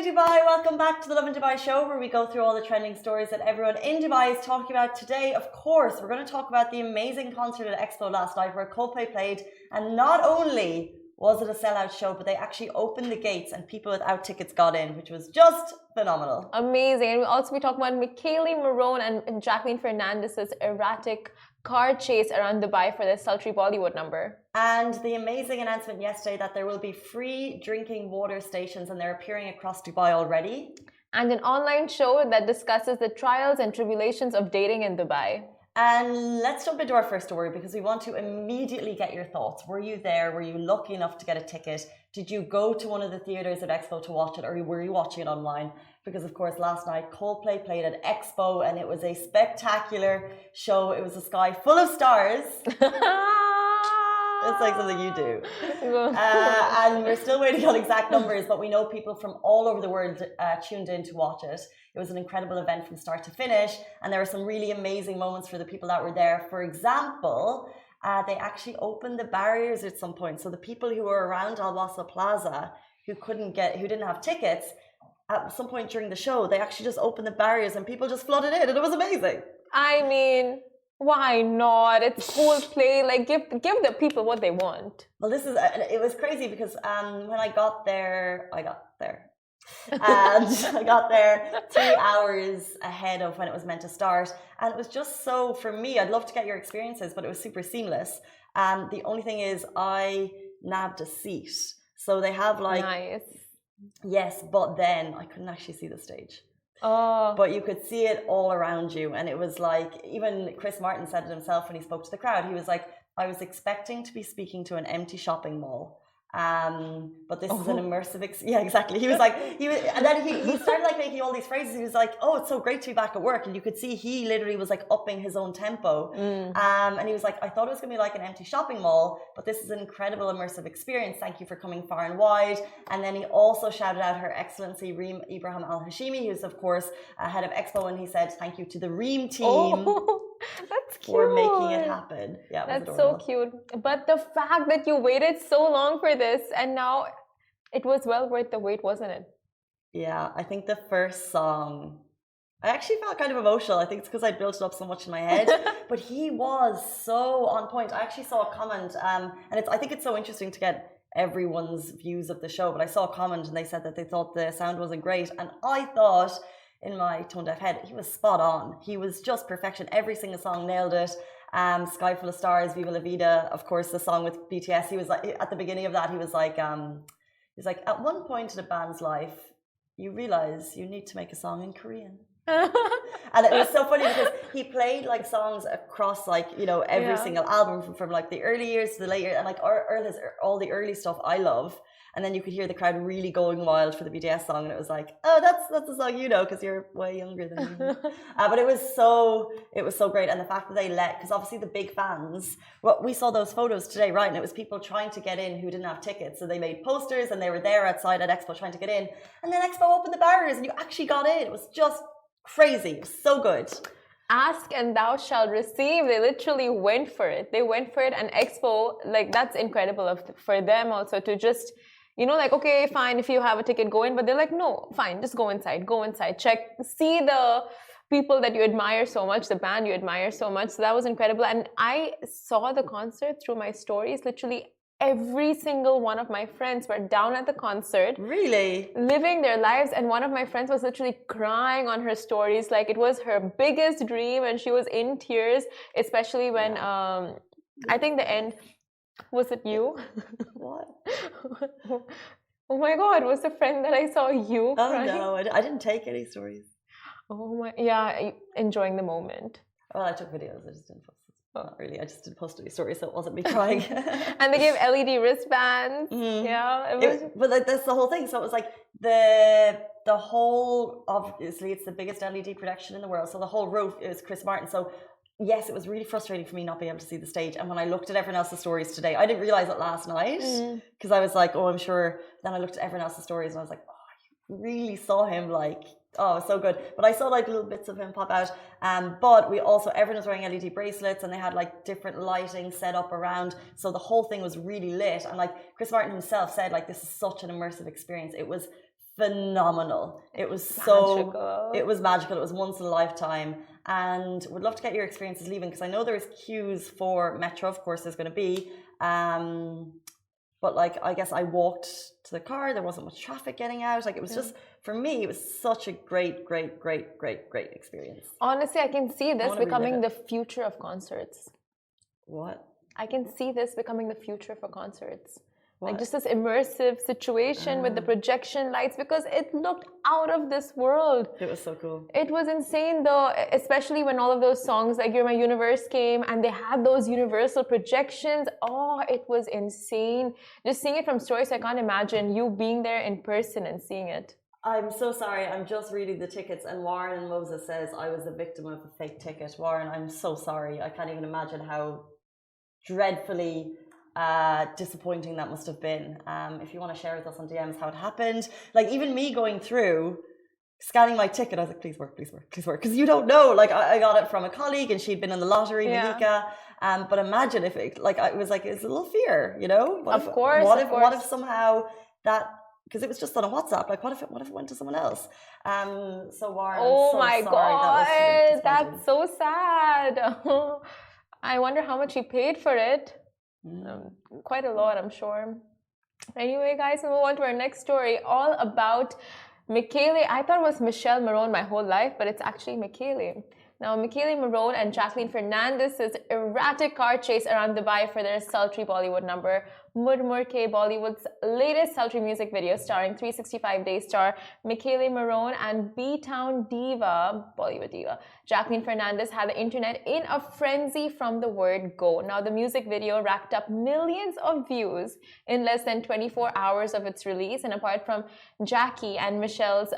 Dubai, welcome back to the Lovin Dubai show where we go through all the trending stories that everyone in Dubai is talking about today. Of course, we're going to talk about the amazing concert at Expo last night where Coldplay played, and not only was it a sellout show, but they actually opened the gates and people without tickets got in, which was just phenomenal. Amazing. And we'll also be talking about Michele, Morrone and Jacqueline Fernandez's erratic car chase around Dubai for their Sultry Bollywood number. And the amazing announcement yesterday that there will be free drinking water stations and they're appearing across Dubai already. And an online show that discusses the trials and tribulations of dating in Dubai. And let's jump into our first story because we want to immediately get your thoughts. Were you there? Were you lucky enough to get a ticket? Did you go to one of the theaters at Expo to watch it, or were you watching it online? Because of course last night Coldplay played at Expo and it was a spectacular show. It was a sky full of stars. It's like something you do. And we're still waiting on exact numbers, but we know people from all over the world tuned in to watch it. It was an incredible event from start to finish, and there were some really amazing moments for the people that were there. For example, they actually opened the barriers at some point. So the people who were around Al Wasl Plaza who didn't have tickets, at some point during the show, they actually just opened the barriers and people just flooded in, and it was amazing. I mean, why not? It's Coldplay. Like, give the people what they want. Well, it was crazy because when I got there. And I got there 3 hours ahead of when it was meant to start. And it was just so, for me, I'd love to get your experiences, but it was super seamless. The only thing is I nabbed a seat. So they have like... Nice. Yes, but then I couldn't actually see the stage. Oh. But you could see it all around you. And it was like, even Chris Martin said it himself when he spoke to the crowd. He was like, I was expecting to be speaking to an empty shopping mall. But this is an immersive yeah, exactly. He was like, and then he started like making all these phrases. He was like, oh, it's so great to be back at work. And you could see he literally was like upping his own tempo. And he was like, I thought it was gonna be like an empty shopping mall, but this is an incredible immersive experience. Thank you for coming far and wide. And then he also shouted out Her Excellency Reem Ibrahim Al Hashimi, who's of course head of Expo, and he said thank you to the Reem team. That's cute. For making it happen. Yeah, that's so cute. But the fact that you waited so long for this and now it was well worth the wait, wasn't it? Yeah, I think the first song, I actually felt kind of emotional. I think it's because I built it up so much in my head. But he was so on point. I actually saw a comment, and I think it's so interesting to get everyone's views of the show. But I saw a comment and they said that they thought the sound wasn't great, and I thought, in my tone-deaf head, he was spot on. He was just perfection. Every single song nailed it. Sky Full of Stars, Viva La Vida, of course, the song with BTS. He was like, at the beginning of that, he was like, at one point in a band's life, you realize you need to make a song in Korean. And it was so funny because he played like songs across like, you know, every single album from like the early years to the late years, and like all the early stuff I love. And then you could hear the crowd really going wild for the BTS song, and it was like, oh, that's the song you know because you're way younger than me. But it was so great, and the fact that they because obviously the big fans. Well, we saw those photos today, right? And it was people trying to get in who didn't have tickets, so they made posters and they were there outside at Expo trying to get in, and then Expo opened the barriers and you actually got in. It was just crazy. It was so good. Ask and thou shalt receive. They literally went for it. They went for it, and Expo, like, that's incredible for them also to just. You know, like, okay, fine, if you have a ticket, go in. But they're like, no, fine, just go inside, check, see the people that you admire so much, the band you admire so much. So that was incredible. And I saw the concert through my stories. Literally every single one of my friends were down at the concert. Really? Living their lives. And one of my friends was literally crying on her stories. Like, it was her biggest dream and she was in tears, especially when, I think the end... Was it you? What? Oh my God, was the friend that I saw you crying? Oh no, I didn't take any stories. Oh my, yeah, enjoying the moment. Well, I took videos, I just didn't post it. Not really, I just didn't post any stories, so it wasn't me crying. And they gave LED wristbands. Yeah, but like, that's the whole thing. So it was like the whole, obviously it's the biggest LED production in the world, so the whole roof is Chris Martin. So yes, it was really frustrating for me not being able to see the stage. And when I looked at everyone else's stories today, I didn't realize it last night because I was like, oh, I'm sure. Then I looked at everyone else's stories and I was like, oh, you really saw him like, oh, so good. But I saw like little bits of him pop out. But we also, everyone was wearing LED bracelets and they had like different lighting set up around. So the whole thing was really lit. And like Chris Martin himself said, like, this is such an immersive experience. It was phenomenal. It was Magical. it was magical. It was once in a lifetime, and would love to get your experiences leaving because I know there's queues for Metro. Of course, there's going to be, but like I guess I walked to the car. There wasn't much traffic getting out. Like it was just for me, it was such a great experience. Honestly, I can see this wanna becoming relive the future of concerts. What? I can see this becoming the future for concerts. What? Like just this immersive situation with the projection lights because it looked out of this world. It was so cool. It was insane though, especially when all of those songs like You're My Universe came and they had those universal projections. Oh, it was insane. Just seeing it from stories, I can't imagine you being there in person and seeing it. I'm so sorry. I'm just reading the tickets, and Warren and Moses says I was the victim of a fake ticket. Warren, I'm so sorry. I can't even imagine how dreadfully disappointing that must have been. If you want to share with us on DMs how it happened, like even me going through scanning my ticket, I was like, please work, because you don't know. Like I got it from a colleague, and she'd been in the lottery, Malika. But imagine if it, like, I was like, it's a little fear, you know. Of course. What if somehow that. Because it was just on a WhatsApp. Like, what if it went to someone else? So Warren, oh I'm so my sorry. God, that's so sad. I wonder how much he paid for it. Quite a lot, I'm sure. Anyway, guys, we'll move on to our next story, all about Michele. I thought it was Michelle Morrone my whole life, but it's actually Michele. Now, Michele Morrone and Jacqueline Fernandez's erratic car chase around Dubai for their sultry Bollywood number, Morrone, Bollywood's latest sultry music video starring 365-day star Michele Morrone and B-Town diva, Bollywood diva, Jacqueline Fernandez had the internet in a frenzy from the word go. Now, the music video racked up millions of views in less than 24 hours of its release. And apart from Jackie and Michele's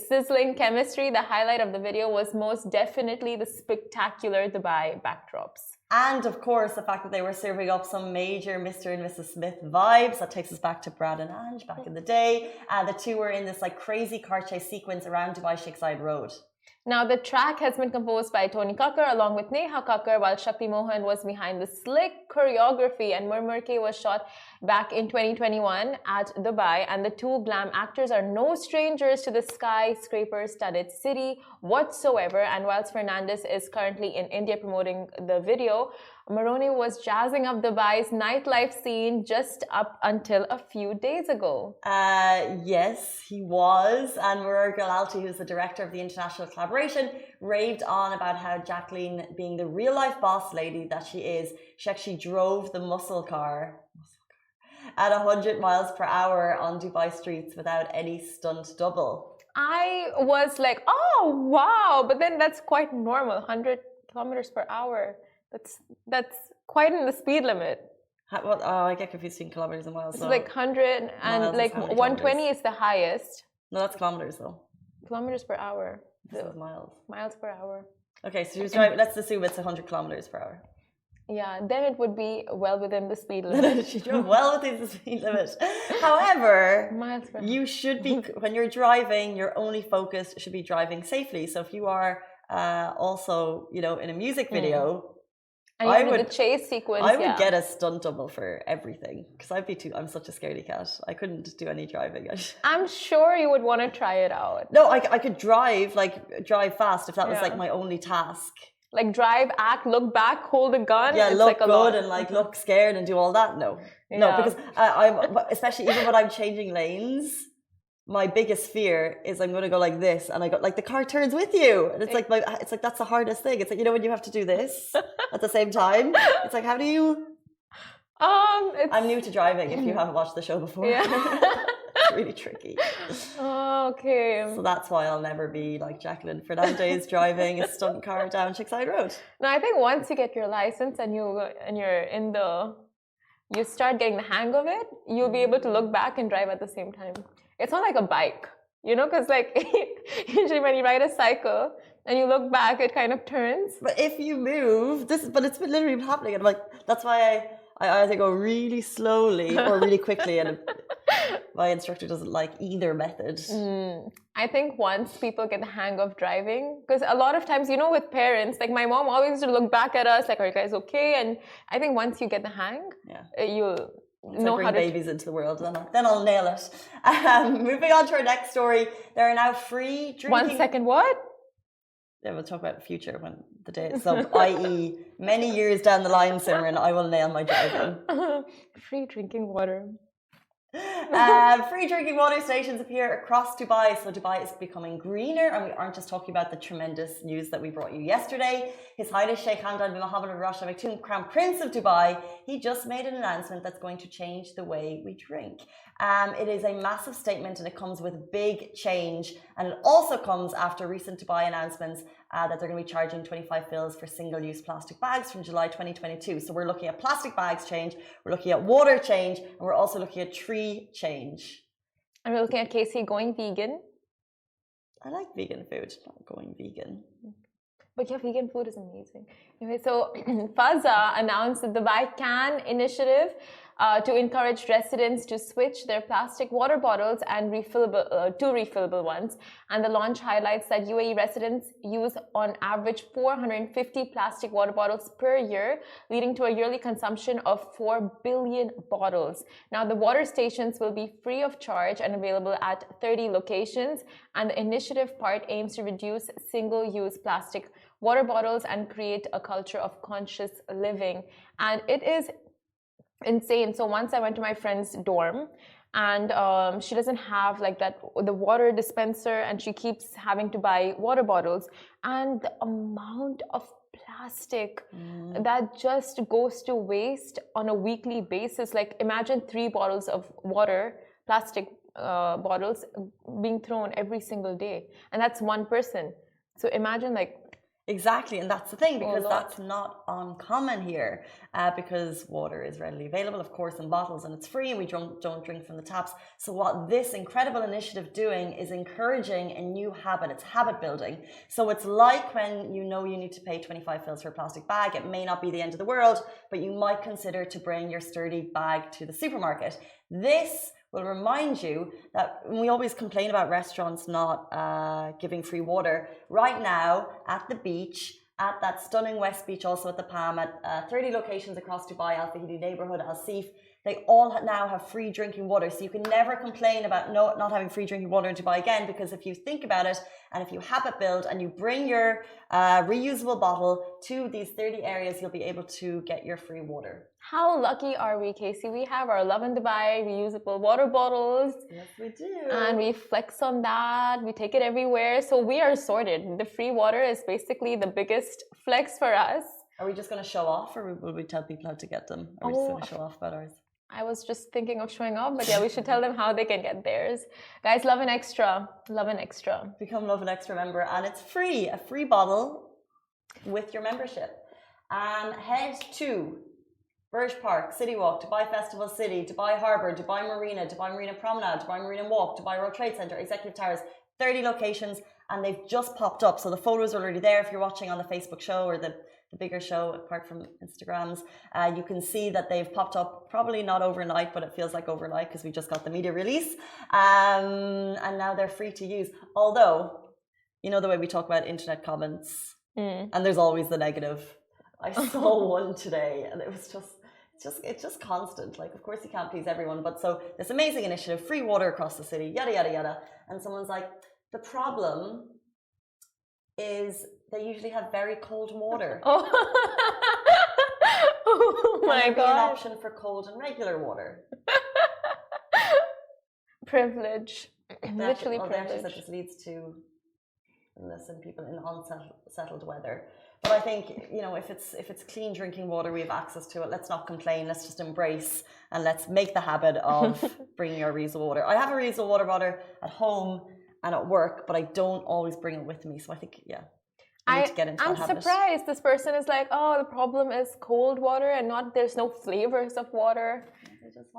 sizzling chemistry, the highlight of the video was most definitely the spectacular Dubai backdrops. And of course, the fact that they were serving up some major Mr. and Mrs. Smith vibes. That takes us back to Brad and Ange back in the day. The two were in this like crazy car chase sequence around Dubai Sheikh Zayed Road. Now, the track has been composed by Tony Kakkar along with Neha Kakkar, while Shakti Mohan was behind the slick choreography, and Morrone was shot back in 2021 at Dubai, and the two glam actors are no strangers to the skyscraper-studded city whatsoever. And whilst Fernandez is currently in India promoting the video, Morrone was jazzing up Dubai's nightlife scene just up until a few days ago. Yes, he was. And Murur Galalti, who's the director of the international collaboration, raved on about how Jacqueline, being the real-life boss lady that she is, she actually drove the muscle car at 100 miles per hour on Dubai streets without any stunt double. I was like, oh, wow. But then that's quite normal, 100 kilometers per hour. That's quite in the speed limit. I get confused between kilometers and miles. It's like 100 and like 120 is the highest. No, that's kilometers though. Kilometers per hour. This is miles. Miles per hour. Okay, so you're driving. Let's assume it's 100 kilometers per hour. Yeah, then it would be well within the speed limit. She drove well within the speed limit. However, miles per hour. You should be, when you're driving, your only focus should be driving safely. So if you are also, you know, in a music video. And I would, the chase sequence. I would get a stunt double for everything because I'm such a scaredy cat. I couldn't do any driving. I'm sure you would want to try it out. No, I could drive fast if that was like my only task. Like drive, act, look back, hold a gun. Yeah, it's look like good and like look scared and do all that. No, because I'm especially even when I'm changing lanes. My biggest fear is I'm going to go like this, and I go like the car turns with you, and it's like that's the hardest thing. It's like, you know, when you have to do this at the same time. It's like, how do you? I'm new to driving. If you haven't watched the show before, it's really tricky. Okay. So that's why I'll never be like Jacqueline Fernandez driving a stunt car down Sheikh Zayed Road. No, I think once you get your license and you're in you start getting the hang of it, you'll be able to look back and drive at the same time. It's not like a bike, you know, because like usually when you ride a cycle and you look back, it kind of turns. But if you move, but it's been literally happening. And I'm like, that's why I either go really slowly or really quickly. And my instructor doesn't like either method. I think once people get the hang of driving, because a lot of times, you know, with parents, like my mom always used to look back at us like, are you guys okay? And I think once you get the hang, Once I bring babies into the world, then I'll nail it. Moving on to our next story, there are now free drinking... 1 second, what? Yeah, we'll talk about the future when the day is up, i.e. many years down the line, Simran, I will nail my driving. Free drinking water. Free drinking water stations appear across Dubai. So Dubai is becoming greener, and we aren't just talking about the tremendous news that we brought you yesterday. His Highness Sheikh Hamdan bin Mohammed bin Rashid Al Maktoum, Crown Prince of Dubai, he just made an announcement that's going to change the way we drink. It is a massive statement, and it comes with big change, and it also comes after recent Dubai announcements that they're going to be charging 25 fils for single-use plastic bags from July 2022. So we're looking at plastic bags change, we're looking at water change, and we're also looking at tree change. And we're looking at Casey going vegan. I like vegan food, not going vegan. But yeah, vegan food is amazing. Anyway, so Fazza announced the Dubai Can initiative to encourage residents to switch their plastic water bottles and to refillable ones. And the launch highlights that UAE residents use on average 450 plastic water bottles per year, leading to a yearly consumption of 4 billion bottles. Now, the water stations will be free of charge and available at 30 locations. And the initiative part aims to reduce single-use plastic water bottles and create a culture of conscious living. And it is insane. So once I went to my friend's dorm, and she doesn't have like that the water dispenser, and she keeps having to buy water bottles, and the amount of plastic that just goes to waste on a weekly basis. Like imagine 3 bottles of water, plastic bottles being thrown every single day, and that's one person. So imagine like... Exactly, and that's the thing, because that's not uncommon here, because water is readily available, of course, in bottles, and it's free, and we don't drink from the taps. So what this incredible initiative doing is encouraging a new habit. It's habit building. So it's like when you know you need to pay 25 fils for a plastic bag. It may not be the end of the world, but you might consider to bring your sturdy bag to the supermarket. This will remind you that we always complain about restaurants not giving free water. Right now, at the beach, at that stunning West Beach, also at the Palm, at 30 locations across Dubai, Al Fahidi neighborhood, Al Seef, they all now have free drinking water. So you can never complain about not having free drinking water in Dubai again, because if you think about it, and if you habit build and you bring your reusable bottle to these 30 areas, you'll be able to get your free water. How lucky are we, Casey? We have our Lovin Dubai reusable water bottles. Yes, we do. And we flex on that. We take it everywhere. So we are sorted. The free water is basically the biggest flex for us. Are we just going to show off, or will we tell people how to get them? Are we just going to show off about ours? I was just thinking of showing off, but yeah, we should tell them how they can get theirs. Guys, Lovin Extra. Lovin Extra. Become Lovin Extra member, and it's free. A free bottle with your membership. Head to Burj Park, City Walk, Dubai Festival City, Dubai Harbour, Dubai Marina Promenade, Dubai Marina Walk, Dubai World Trade Center, Executive Towers, 30 locations, and they've just popped up. So the photos are already there if you're watching on the Facebook show or the bigger show, apart from Instagrams. You can see that they've popped up, probably not overnight, but it feels like overnight because we just got the media release. And now they're free to use. Although, you know the way we talk about internet comments, and there's always the negative. I saw one today, and it was it's just constant. Like, of course you can't please everyone, but so this amazing initiative, free water across the city, yada yada yada, and someone's like, the problem is they usually have very cold water. Oh, oh my God. An option for cold and regular water. Privilege. Literally privilege. That this leads to illness in people in unsettled weather. But I think, you know, if it's clean drinking water, we have access to it. Let's not complain. Let's just embrace, and let's make the habit of bringing our reusable water. I have a reusable water bottle at home and at work, but I don't always bring it with me. So I think, yeah. I'm surprised this person is like, oh, the problem is cold water and not, there's no flavors of water.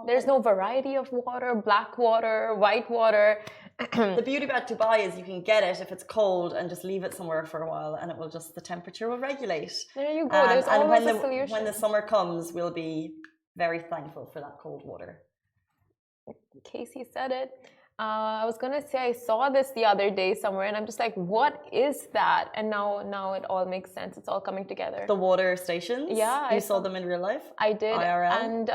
There's no variety of water, black water, white water. The beauty about Dubai is you can get it if it's cold and just leave it somewhere for a while, and it will just, the temperature will regulate. There you go. There's always a solution. When the summer comes, we'll be very thankful for that cold water. Casey said it. I was gonna say I saw this the other day somewhere, and I'm just like, what is that? And now it all makes sense. It's all coming together. The water stations? Yeah. You saw them in real life? I did. IRL? And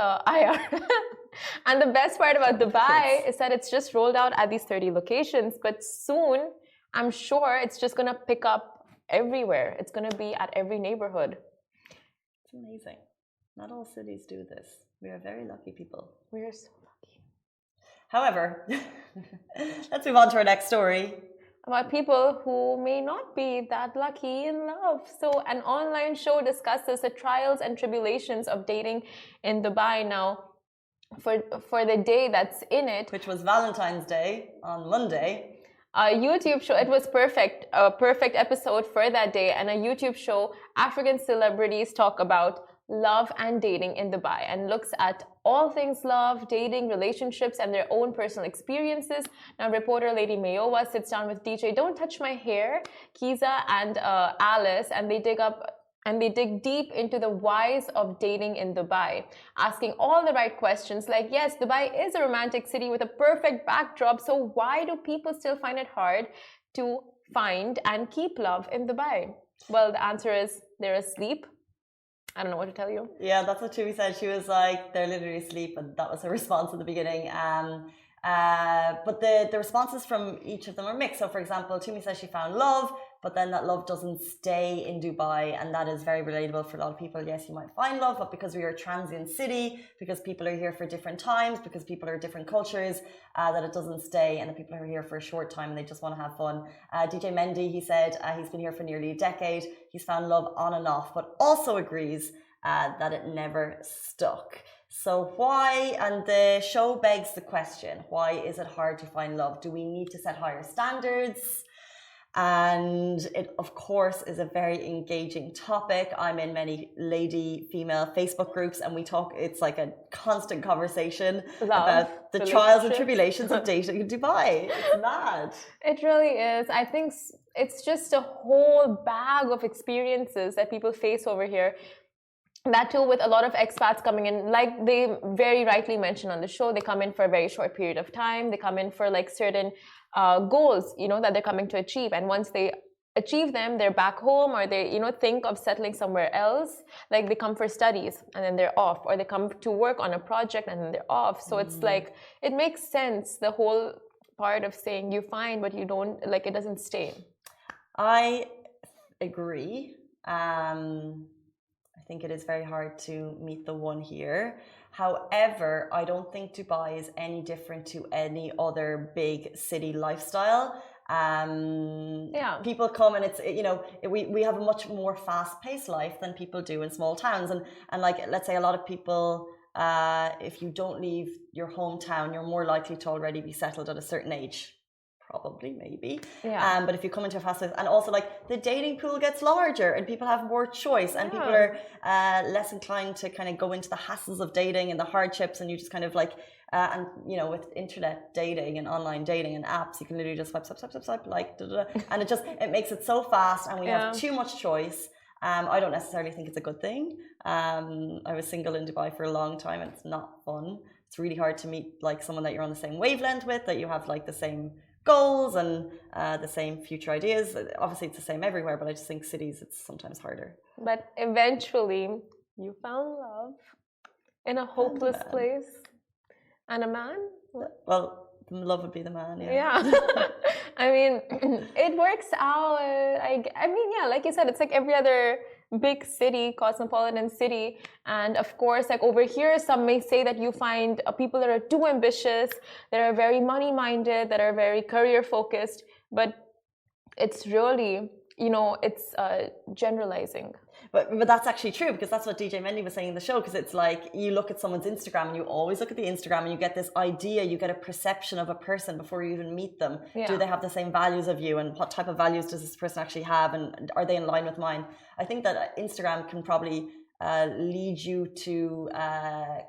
And the best part about Dubai is that it's just rolled out at these 30 locations, but soon I'm sure it's just going to pick up everywhere. It's going to be at every neighborhood. It's amazing. Not all cities do this. We are very lucky people. We are so lucky. However, let's move on to our next story. About people who may not be that lucky in love. So an online show discusses the trials and tribulations of dating in Dubai. Now, for the day that's in it, which was Valentine's Day on Monday, a YouTube show, it was perfect, a perfect episode for that day, and a YouTube show, African celebrities talk about love and dating in Dubai and looks at all things love, dating, relationships, and their own personal experiences. Now, reporter Lady Mayowa sits down with DJ Don't Touch My Hair, Kiza, and Alice, and they dig deep into the whys of dating in Dubai, asking all the right questions like, yes, Dubai is a romantic city with a perfect backdrop, so why do people still find it hard to find and keep love in Dubai? Well, the answer is they're asleep. I don't know what to tell you. Yeah, that's what Tumi said. She was like, they're literally asleep, and that was her response at the beginning. But the responses from each of them are mixed. So, for example, Tumi says she found love, but then that love doesn't stay in Dubai, and that is very relatable for a lot of people. Yes, you might find love, but because we are a transient city, because people are here for different times, because people are different cultures, that it doesn't stay, and the people are here for a short time and they just want to have fun. DJ Mendy, he said he's been here for nearly a decade. He's found love on and off, but also agrees that it never stuck. So why, and the show begs the question, why is it hard to find love? Do we need to set higher standards? And it, of course, is a very engaging topic. I'm in many female Facebook groups, and we talk, it's like a constant conversation about the trials and tribulations of dating in Dubai. It's mad. It really is. I think it's just a whole bag of experiences that people face over here. That too, with a lot of expats coming in, like they very rightly mentioned on the show, they come in for a very short period of time. They come in for like certain goals, that they're coming to achieve. And once they achieve them, they're back home, or they, think of settling somewhere else. Like they come for studies and then they're off, or they come to work on a project and then they're off. So it's like, it makes sense, the whole part of saying you find, but you don't, like it doesn't stay. I agree. I think it is very hard to meet the one here. However, I don't think Dubai is any different to any other big city lifestyle. People come, and it's, we have a much more fast-paced life than people do in small towns. And like, let's say a lot of people, if you don't leave your hometown, you're more likely to already be settled at a certain age. Probably, maybe. Yeah. But if you come into a fast life, and also like the dating pool gets larger and people have more choice, and people are less inclined to kind of go into the hassles of dating and the hardships, and you just kind of like, and with internet dating and online dating and apps, you can literally just swipe, like, and it makes it so fast, and we have too much choice. I don't necessarily think it's a good thing. I was single in Dubai for a long time, and it's not fun. It's really hard to meet like someone that you're on the same wavelength with, that you have like the same goals and the same future ideas. Obviously it's the same everywhere, but I just think cities, it's sometimes harder. But eventually you found love in a hopeless place. And a man? Well, love would be the man. Yeah. I mean, it works out. I mean, yeah, like you said, it's like every other big city, cosmopolitan city. And of course, like over here, some may say that you find people that are too ambitious, that are very money-minded, that are very career-focused. But it's really, it's generalizing. But that's actually true, because that's what DJ Mendy was saying in the show, because it's like you look at someone's Instagram, and you always look at the Instagram and you get this idea, you get a perception of a person before you even meet them. Yeah. Do they have the same values of you, and what type of values does this person actually have, and are they in line with mine? I think that Instagram can probably lead you to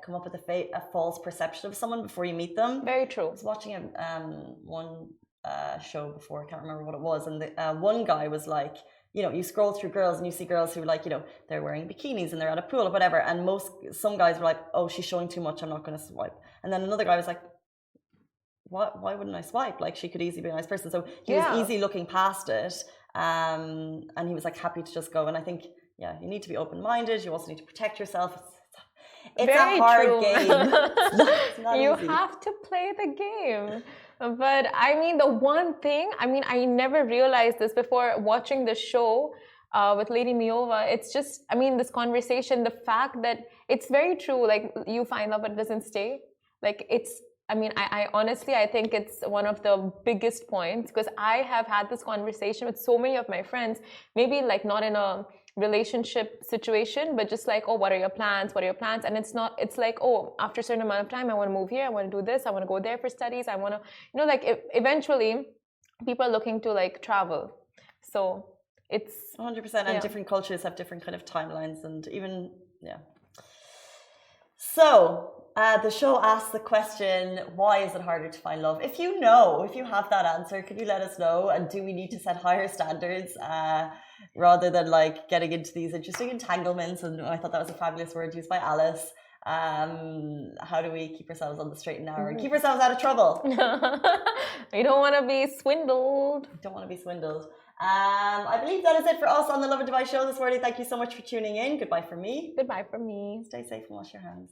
come up with a false perception of someone before you meet them. Very true. I was watching one show before, I can't remember what it was, and the one guy was like, you scroll through girls and you see girls who like, they're wearing bikinis and they're at a pool or whatever. And some guys were like, oh, she's showing too much, I'm not going to swipe. And then another guy was like, why wouldn't I swipe? Like, she could easily be a nice person. So he was easy looking past it. And he was like happy to just go. And I think, you need to be open-minded. You also need to protect yourself. It's Very a hard true. game. It's not You easy. have to play the game. But I mean, the one thing, I mean, I never realized this before watching the show with Lady Miova. It's just, I mean, this conversation, the fact that it's very true. Like, you find love, but it doesn't stay. Like, it's, I mean, I honestly, I think it's one of the biggest points because I have had this conversation with so many of my friends, maybe like not in a relationship situation, but just like, oh, what are your plans? What are your plans? And it's not, it's like, oh, after a certain amount of time, I want to move here. I want to do this. I want to go there for studies. I want to, you know, like eventually people are looking to like travel. So it's 100%. And different cultures have different kind of timelines and even, yeah. So, the show asks the question, why is it harder to find love? If you know, if you have that answer, could you let us know? And do we need to set higher standards rather than like getting into these interesting entanglements? And I thought that was a fabulous word used by Alice. How do we keep ourselves on the straight and narrow and keep ourselves out of trouble? You don't want to be swindled. Don't want to be swindled. I believe that is it for us on the Lovin Dubai show this morning. Thank you so much for tuning in. Goodbye from me. Goodbye from me. Stay safe and wash your hands.